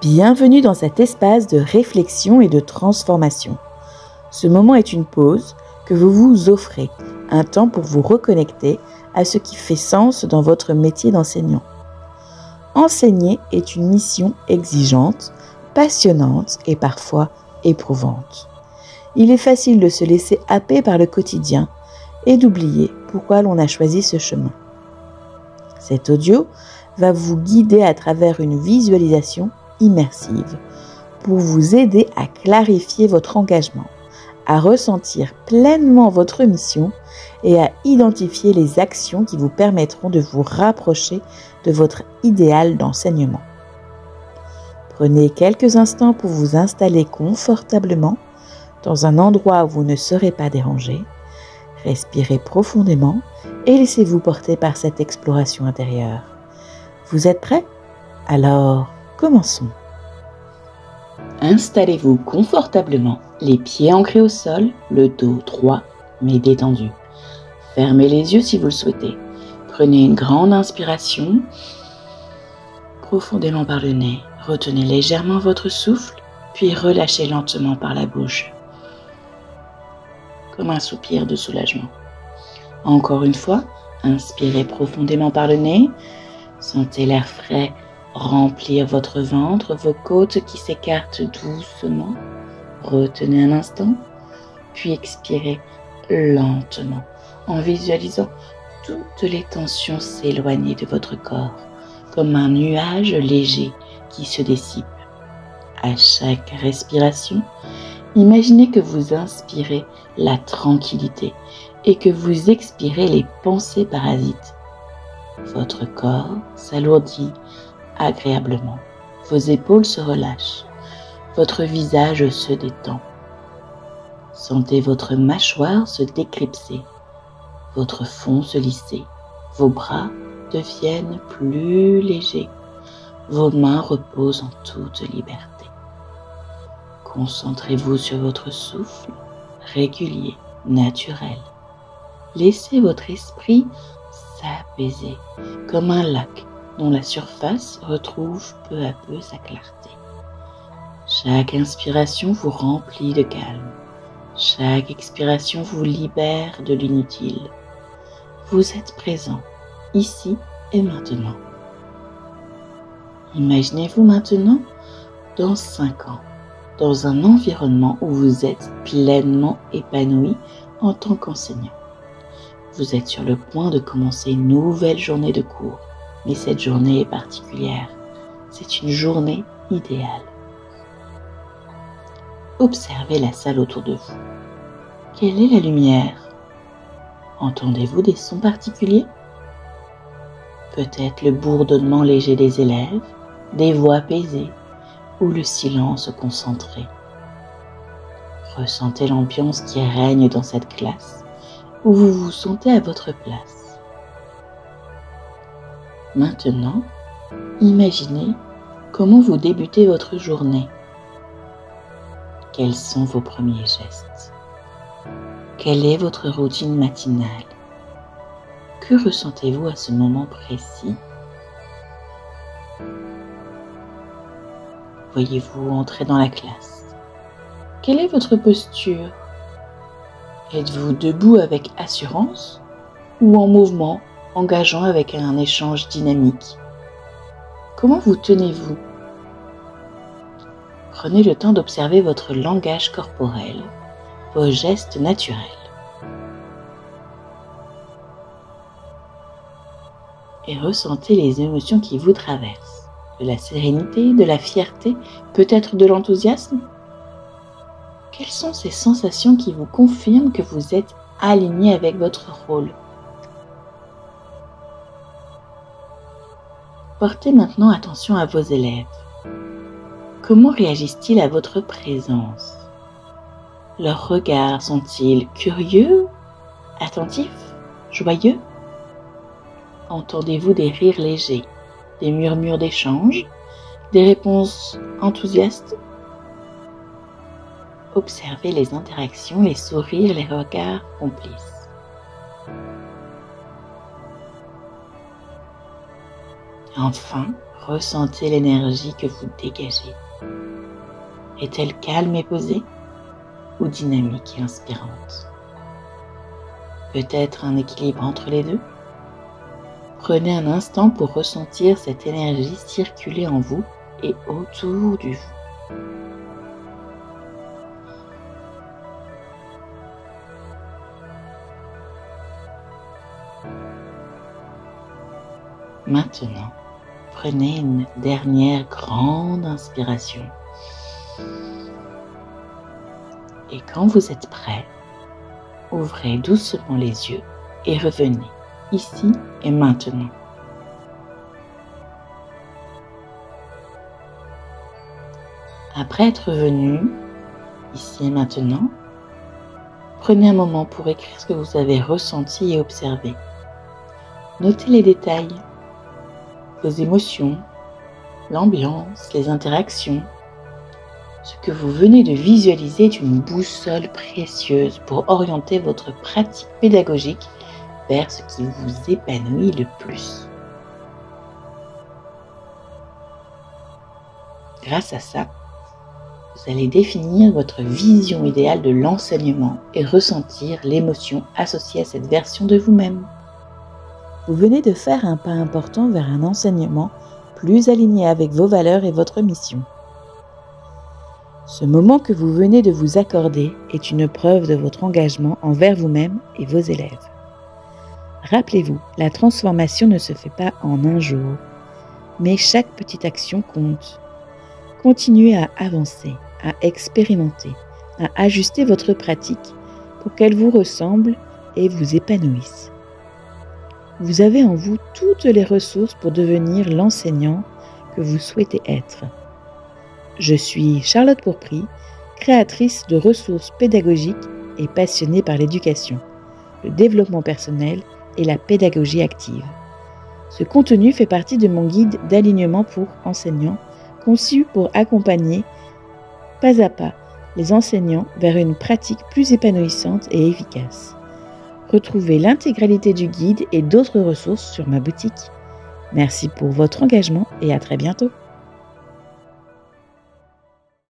Bienvenue dans cet espace de réflexion et de transformation. Ce moment est une pause que vous vous offrez, un temps pour vous reconnecter à ce qui fait sens dans votre métier d'enseignant. Enseigner est une mission exigeante, passionnante et parfois éprouvante. Il est facile de se laisser happer par le quotidien et d'oublier pourquoi l'on a choisi ce chemin. Cet audio va vous guider à travers une visualisation immersive pour vous aider à clarifier votre engagement, à ressentir pleinement votre mission et à identifier les actions qui vous permettront de vous rapprocher de votre idéal d'enseignement. Prenez quelques instants pour vous installer confortablement dans un endroit où vous ne serez pas dérangé. Respirez profondément et laissez-vous porter par cette exploration intérieure. Vous êtes prêts? Alors, commençons. Installez-vous confortablement, les pieds ancrés au sol, le dos droit mais détendu. Fermez les yeux si vous le souhaitez. Prenez une grande inspiration, profondément par le nez. Retenez légèrement votre souffle, puis relâchez lentement par la bouche, comme un soupir de soulagement. Encore une fois, inspirez profondément par le nez. Sentez l'air frais remplir votre ventre, vos côtes qui s'écartent doucement. Retenez un instant, puis expirez lentement en visualisant toutes les tensions s'éloigner de votre corps, comme un nuage léger qui se dissipe. À chaque respiration, imaginez que vous inspirez la tranquillité et que vous expirez les pensées parasites. Votre corps s'alourdit agréablement. Vos épaules se relâchent. Votre visage se détend. Sentez votre mâchoire se décrépser. Votre front se lisser. Vos bras deviennent plus légers. Vos mains reposent en toute liberté. Concentrez-vous sur votre souffle régulier, naturel. Laissez votre esprit s'apaiser comme un lac dont la surface retrouve peu à peu sa clarté. Chaque inspiration vous remplit de calme. Chaque expiration vous libère de l'inutile. Vous êtes présent, ici et maintenant. Imaginez-vous maintenant dans 5 ans, dans un environnement où vous êtes pleinement épanoui en tant qu'enseignant. Vous êtes sur le point de commencer une nouvelle journée de cours, mais cette journée est particulière. C'est une journée idéale. Observez la salle autour de vous. Quelle est la lumière? Entendez-vous des sons particuliers? Peut-être le bourdonnement léger des élèves, des voix apaisées ou le silence concentré. Ressentez l'ambiance qui règne dans cette classe où vous vous sentez à votre place. Maintenant, imaginez comment vous débutez votre journée. Quels sont vos premiers gestes? Quelle est votre routine matinale? Que ressentez-vous à ce moment précis? Voyez-vous entrer dans la classe? Quelle est votre posture? Êtes-vous debout avec assurance ou en mouvement, engageant avec un échange dynamique? Comment vous tenez-vous? Prenez le temps d'observer votre langage corporel, vos gestes naturels. Et ressentez les émotions qui vous traversent. De la sérénité, de la fierté, peut-être de l'enthousiasme? Quelles sont ces sensations qui vous confirment que vous êtes aligné avec votre rôle? Portez maintenant attention à vos élèves. Comment réagissent-ils à votre présence? Leurs regards sont-ils curieux, attentifs, joyeux? Entendez-vous des rires légers, des murmures d'échange, des réponses enthousiastes? Observez les interactions, les sourires, les regards complices. Enfin, Ressentez l'énergie que vous dégagez. Est-elle calme et posée ou dynamique et inspirante? Peut-être un équilibre entre les deux? Prenez un instant pour ressentir cette énergie circuler en vous et autour du vous. Maintenant, prenez une dernière grande inspiration. Et quand vous êtes prêt, ouvrez doucement les yeux et revenez ici et maintenant. Après être venu ici et maintenant, prenez un moment pour écrire ce que vous avez ressenti et observé. Notez les détails, vos émotions, l'ambiance, les interactions. Ce que vous venez de visualiser est une boussole précieuse pour orienter votre pratique pédagogique vers ce qui vous épanouit le plus. Grâce à ça, vous allez définir votre vision idéale de l'enseignement et ressentir l'émotion associée à cette version de vous-même. Vous venez de faire un pas important vers un enseignement plus aligné avec vos valeurs et votre mission. Ce moment que vous venez de vous accorder est une preuve de votre engagement envers vous-même et vos élèves. Rappelez-vous, la transformation ne se fait pas en un jour, mais chaque petite action compte. Continuez à avancer, à expérimenter, à ajuster votre pratique pour qu'elle vous ressemble et vous épanouisse. Vous avez en vous toutes les ressources pour devenir l'enseignant que vous souhaitez être. Je suis Charlotte Pourpry, créatrice de ressources pédagogiques et passionnée par l'éducation, le développement personnel et la pédagogie active. Ce contenu fait partie de mon guide d'alignement pour enseignants, conçu pour accompagner pas à pas les enseignants vers une pratique plus épanouissante et efficace. Retrouvez l'intégralité du guide et d'autres ressources sur ma boutique. Merci pour votre engagement et à très bientôt.